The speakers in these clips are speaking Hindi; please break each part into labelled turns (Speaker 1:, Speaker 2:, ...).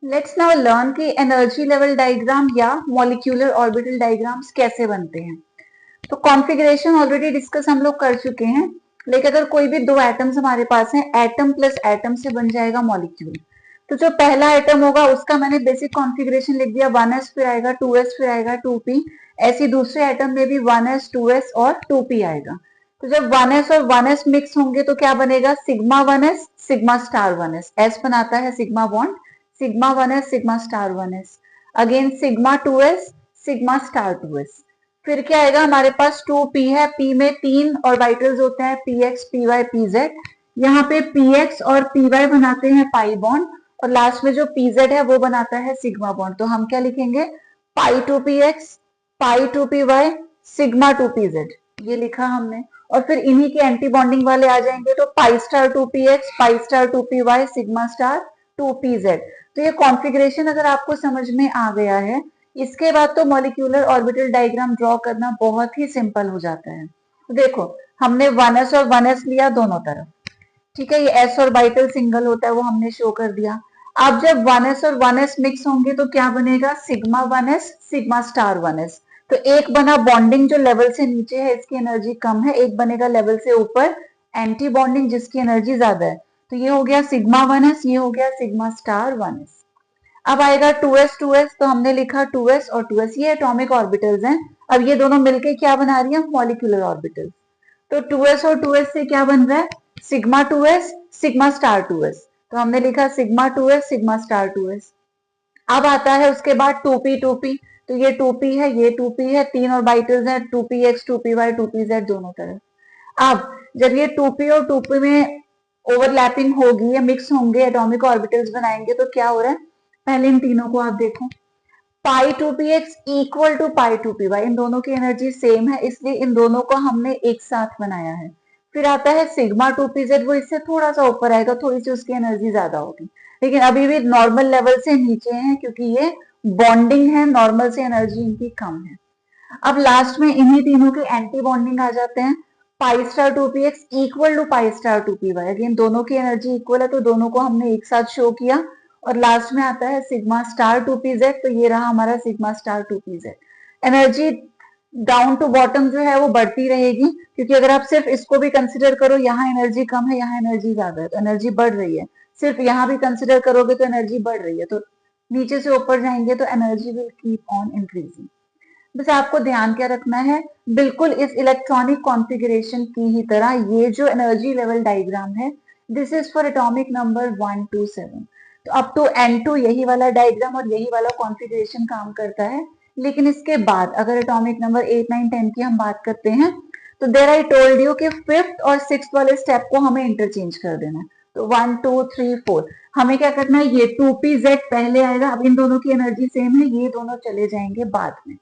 Speaker 1: लेट्स नाउ लर्न कि एनर्जी लेवल डायग्राम या मॉलिक्यूलर ऑर्बिटल डायग्राम्स कैसे बनते हैं। तो कॉन्फ़िगरेशन ऑलरेडी डिस्कस हम लोग कर चुके हैं, लेकिन अगर कोई भी दो एटम्स हमारे पास हैं, एटम प्लस एटम से बन जाएगा मॉलिक्यूल। तो जो पहला एटम होगा उसका मैंने बेसिक कॉन्फ़िगरेशन लिख दिया, 1s फिर आएगा 2s फिर आएगा 2p। ऐसी दूसरे एटम में भी 1s 2s और 2p आएगा। तो जब 1s और 1s मिक्स होंगे तो क्या बनेगा, sigma 1s sigma star 1s। s बनाता है sigma bond, sigma 1s sigma star 1s। Again sigma 2s sigma star 2s। फिर क्या आएगा, हमारे पास 2p है, p में तीन ऑर्बिटल्स होते हैं, px py pz। यहाँ पे px और py बनाते हैं पाई बॉन्ड, और लास्ट में जो pz है वो बनाता है सिग्मा बॉन्ड। तो हम क्या लिखेंगे, pi two px pi two py sigma two pz, ये लिखा हमने। और फिर इन्हीं के एंटी बॉन्डिंग वाले आ जाएंगे, तो pi star two px pi star two py sigma star two pz। तो ये कॉन्फ़िगरेशन अगर आपको समझ में आ गया है, इसके बाद तो मॉलिक्यूलर ऑर्बिटल डायग्राम ड्रॉ करना बहुत ही सिंपल हो जाता है। तो देखो, हमने 1s और 1s लिया दोनों तरफ, ठीक है, ये s ऑर्बिटल सिंगल होता है वो हमने शो कर दिया। अब जब 1s और 1s मिक्स होंगे तो क्या बनेगा, sigma 1s sigma star 1s। तो एक बना बॉन्डिंग जो लेवल से नीचे है इसकी एनर्जी कम है, एक बनेगा लेवल से ऊपर एंटी बॉन्डिंग जिसकी एनर्जी ज्यादा है। तो ये हो गया सिग्मा 1s, ये हो गया सिग्मा स्टार 1s। अब आएगा 2s तो हमने लिखा 2s और 2s, ये एटॉमिक ऑर्बिटल्स हैं। अब ये दोनों मिलके क्या बना रही है, मॉलिक्यूलर ऑर्बिटल्स। तो 2s और 2s से क्या बन रहा है, sigma 2s sigma star 2s। तो हमने लिखा sigma 2s sigma star 2s। अब आता है उसके बाद 2p तो ये 2p है ये 2p है, तीन ऑर्बिटल्स हैं, 2px 2py 2pz दोनों तरफ। अब जब ये 2p और 2p में ओवरलैपिंग होगी या मिक्स होंगे, एटॉमिक ऑर्बिटल्स बनाएंगे, तो क्या हो रहा है, पहले इन तीनों को आप देखो, pi two P X equal to pi two P Y, इन दोनों की एनर्जी सेम है, इसलिए इन दोनों को हमने एक साथ बनाया है। फिर आता है सिग्मा टू पी जेड, वो इससे थोड़ा सा ऊपर आएगा, थोड़ी सी उसकी एनर्जी ज्यादा होगी, लेकिन अभी भी नॉर्मल लेवल से नीचे है क्योंकि ये बॉन्डिंग है, नॉर्मल से एनर्जी इनकी कम है। अब लास्ट में इन्हीं तीनों के एंटी बॉन्डिंग आ जाते हैं, pi star two P X equal to pi star two P Y. Again दोनों की एनर्जी इक्वल है तो दोनों को हमने एक साथ शो किया। और लास्ट में आता है sigma star two P Z, तो ये रहा हमारा sigma star two P Z. Energy down to bottom जो है वो बढ़ती रहेगी, क्योंकि अगर आप सिर्फ इसको भी कंसिडर करो, यहाँ एनर्जी कम है यहाँ एनर्जी ज्यादा है, तो एनर्जी बढ़ रही है। सिर्फ यहाँ भी कंसिडर करोगे तो एनर्जी बढ़ रही है, तो नीचे से ऊपर जाएंगे तो energy will keep on increasing. बस आपको ध्यान क्या रखना है, बिल्कुल इस इलेक्ट्रॉनिक कॉन्फ़िगरेशन की ही तरह ये जो एनर्जी लेवल डायग्राम है, this is for atomic number 1 to 7। तो अप टू n2 यही वाला डायग्राम और यही वाला कॉन्फ़िगरेशन काम करता है। लेकिन इसके बाद अगर एटॉमिक नंबर 8 9 10 की हम बात करते हैं, तो देर आई टोल्ड यू कि फिफ्थ और सिक्स वाले स्टेप को हमें इंटरचेंज कर देना है। तो 1 2 3 4 हमें क्या करना है, ये 2pz पहले आएगा, अब इन दोनों की एनर्जी सेम है, ये दोनों चले जाएंगे बाद में।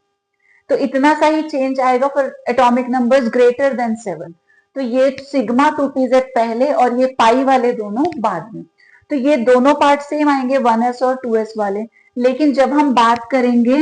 Speaker 1: तो इतना सा ही चेंज आएगा for atomic numbers greater than 7। तो ये सिग्मा 2pz पहले और ये पाई वाले दोनों बाद में। तो ये दोनों पार्ट सेम आएंगे 1s और 2s वाले। लेकिन जब हम बात करेंगे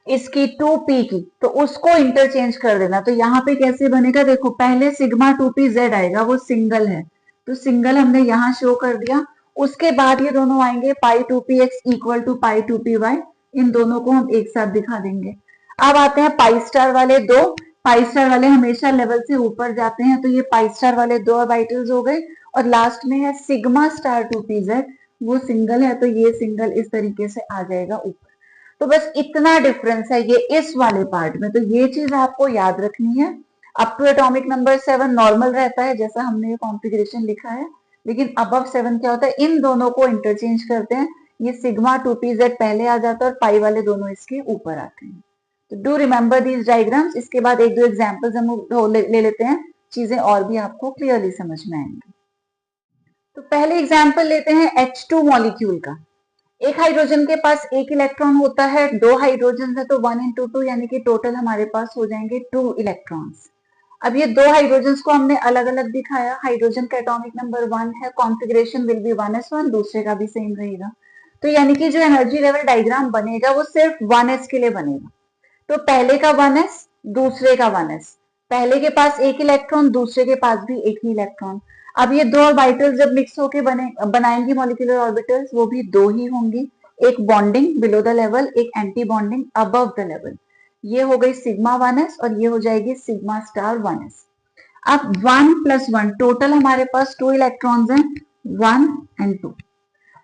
Speaker 1: इसकी 2p की, तो उसको इंटरचेंज कर देना। तो यहाँ पे कैसे बनेगा, देखो पहले सिग्मा 2pz आएगा, वो सिंगल है, तो सिंगल हमने यहाँ शो कर दिया। उसके बाद ये दोनों आएंगे पाई 2px equal to pi 2py, इन दोनों को हम एक साथ दिखा देंगे। अब आते हैं पाई स्टार वाले दो, पाई स्टार वाले हमेशा लेवल से ऊपर जाते हैं, तो ये पाई स्टार वाले दो ऑर्बिटल्स हो गए। और लास्ट में है सिग्मा स्टार 2pz, वो सिंगल है, तो ये सिंगल इस तरीके से आ जाएगा ऊपर। तो बस इतना डिफरेंस है ये इस वाले पार्ट में, तो ये चीज आपको याद रखनी है। Up to atomic number 7 normal रहता है जैसा हमने ये कॉन्फ़िगरेशन लिखा है, लेकिन अबव 7 क्या होता है, इन दोनों को इंटरचेंज करते हैं, ये सिग्मा 2pz पहले आ जाता है और पाई वाले दोनों इसके ऊपर आते हैं। तो डू रिमेंबर दीज डायग्राम्स। इसके बाद एक दो एग्जांपल्स हम ले लेते हैं, चीजें और भी आपको क्लियरली समझ में आएंगी। तो पहले एग्जांपल लेते हैं H2 मॉलिक्यूल का। एक हाइड्रोजन के पास एक इलेक्ट्रॉन होता है, दो हाइड्रोजन है तो 1 into 2, यानी कि टोटल हमारे पास हो जाएंगे 2 इलेक्ट्रॉन्स। अब ये दो हाइड्रोजन को हमने अलग अलग दिखाया, हाइड्रोजन का एटॉमिक नंबर 1 है, कॉन्फ़िगरेशन विल बी 1s1, दूसरे का भी सेम रहेगा। तो यानी कि जो एनर्जी लेवल डायग्राम बनेगा वो सिर्फ 1s के लिए बनेगा। तो पहले का 1s दूसरे का 1s, पहले के पास एक इलेक्ट्रॉन दूसरे के पास भी एक ही इलेक्ट्रॉन। अब ये दो ऑर्बिटल्स जब मिक्स होके बनाएंगी मॉलिक्यूलर ऑर्बिटल्स, वो भी दो ही होंगी, एक बॉन्डिंग बिलो द लेवल, एक anti bonding above the level. ये हो गई सिग्मा 1s और ये हो जाएगी सिग्मा स्टार 1s। अब 1 + 1 टोटल हमारे पास 2 इलेक्ट्रॉन्स हैं, 1 and 2।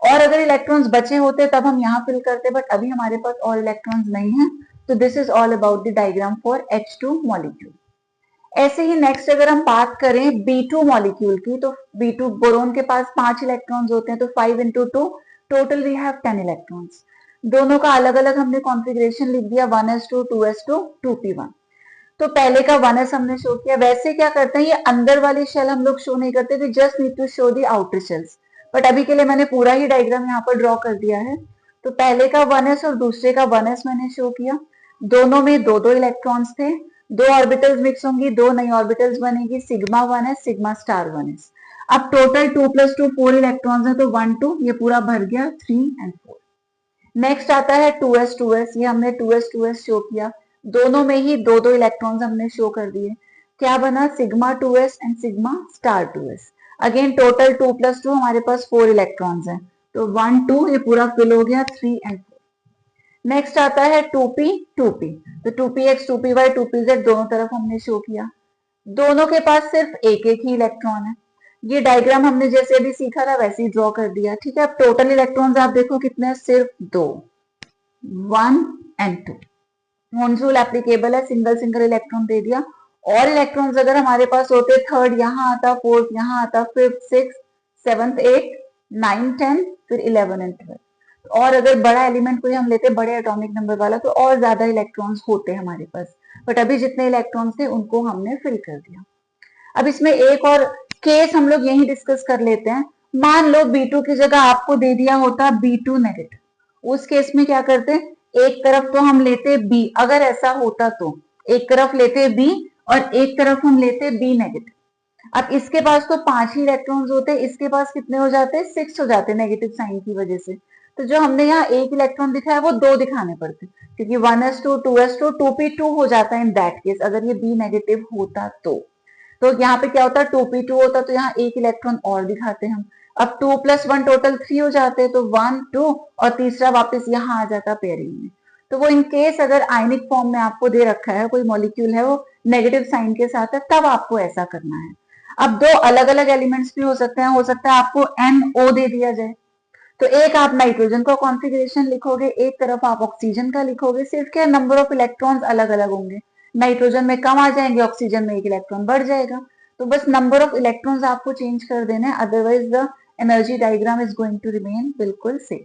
Speaker 1: और अगर इलेक्ट्रॉन्स बचे होते तब हम यहाँ फिल करते, बट अभी हमारे पास और इलेक्ट्रॉन्स नहीं है। तो this is all about the diagram for H2 molecule. ऐसे ही नेक्स्ट अगर हम बात करें B2 मॉलिक्यूल की, तो B2 बोरोन के पास 5 इलेक्ट्रॉन्स होते हैं, तो 5 × 2 टोटल वी हैव 10 इलेक्ट्रॉन्स। दोनों का अलग अलग हमने कॉन्फ़िगरेशन लिख दिया, 1s2 2s2 2p1। तो पहले का 1s हमने शो किया। वैसे क्या करते हैं, ये अंदर वाली शेल हम लोग शो नहीं करते, we just need to show the outer shells, but अभी के लिए मैंने पूरा ही डायग्राम यहाँ पर ड्रॉ कर दिया है। तो पहले का 1s और दूसरे का 1s मैंने शो किया, दोनों में दो दो इलेक्ट्रॉन्स थे, दो ऑर्बिटल्स मिक्स होंगी, दो नई ऑर्बिटल्स बनेगी, sigma 1s sigma star 1s। अब टोटल 2 + 2 4 इलेक्ट्रॉन्स है, तो 1 2 ये पूरा भर गया, 3 and 4। नेक्स्ट आता है 2s 2s, ये हमने 2s 2s शो किया, दोनों में ही दो दो इलेक्ट्रॉन्स हमने शो कर दिए। क्या बना, sigma 2s and sigma star 2s। Again total 2 + 2 हमारे पास 4 इलेक्ट्रॉन्स हैं, तो 1 2 ये पूरा फिल हो गया, 3 and 4। नेक्स्ट आता है 2p 2p, तो 2px 2py 2pz दोनों तरफ हमने शो किया, दोनों के पास सिर्फ एक एक ही इलेक्ट्रॉन है। ये डायग्राम हमने जैसे अभी सीखा था वैसे ही ड्रॉ कर दिया, ठीक है। अब टोटल इलेक्ट्रॉन्स आप देखो कितने हैं, सिर्फ दो, 1 and 2। होन्स रूल एप्लीकेबल है, सिंगल सिंगल इलेक्ट्रॉन दे दिया। और इलेक्ट्रॉन्स अगर हमारे पास होते, थर्ड यहाँ आता, फोर्थ यहाँ आता, फिफ्थ सिक्स सेवंथ एट 9 10 फिर 11 and 12। और अगर बड़ा एलिमेंट कोई हम लेते, बड़े एटॉमिक नंबर वाला, तो और ज्यादा इलेक्ट्रॉन्स होते हमारे पास, बट अभी जितने इलेक्ट्रॉन्स थे उनको हमने फिल कर दिया। अब इसमें एक और केस हम लोग यही डिस्कस कर लेते हैं। मान लो B2 की जगह आपको दे दिया होता B2 नेगेटिव, उस केस में क्या करते, एक तरफ तो हम लेते B, अगर ऐसा होता तो एक तरफ लेते B और एक तरफ हम लेते B नेगेटिव। अब इसके पास तो 5 ही इलेक्ट्रॉन्स होते, इसके पास कितने हो जाते, 6 हो जाते नेगेटिव साइन की वजह से। तो जो हमने यहाँ एक इलेक्ट्रॉन दिखाया वो दो दिखाने पड़ते, क्योंकि 1s2 2s2 2p2 हो जाता है इन दैट केस, अगर ये B नेगेटिव होता तो यहाँ पे क्या होता, 2p2 होता, तो यहाँ एक इलेक्ट्रॉन और दिखाते हम। अब 2 + 1 टोटल 3 हो जाते, तो 1 2 और तीसरा वापस यहाँ आ जाता पेयरिंग में। तो वो इन केस अगर आयनिक फॉर्म में आपको दे रखा है, कोई मॉलिक्यूल है वो नेगेटिव साइन के साथ है, तब आपको ऐसा करना है। अब दो अलग अलग एलिमेंट्स भी हो सकते हैं, हो सकता है आपको NO दे दिया जाए, तो एक आप नाइट्रोजन का कॉन्फ़िगरेशन लिखोगे, एक तरफ आप ऑक्सीजन का लिखोगे, सिर्फ क्या नंबर ऑफ इलेक्ट्रॉन्स अलग अलग होंगे, नाइट्रोजन में कम आ जाएंगे, ऑक्सीजन में एक इलेक्ट्रॉन बढ़ जाएगा। तो बस नंबर ऑफ इलेक्ट्रॉन्स आपको चेंज कर देना है, otherwise the energy diagram is going to remain बिल्कुल सेम।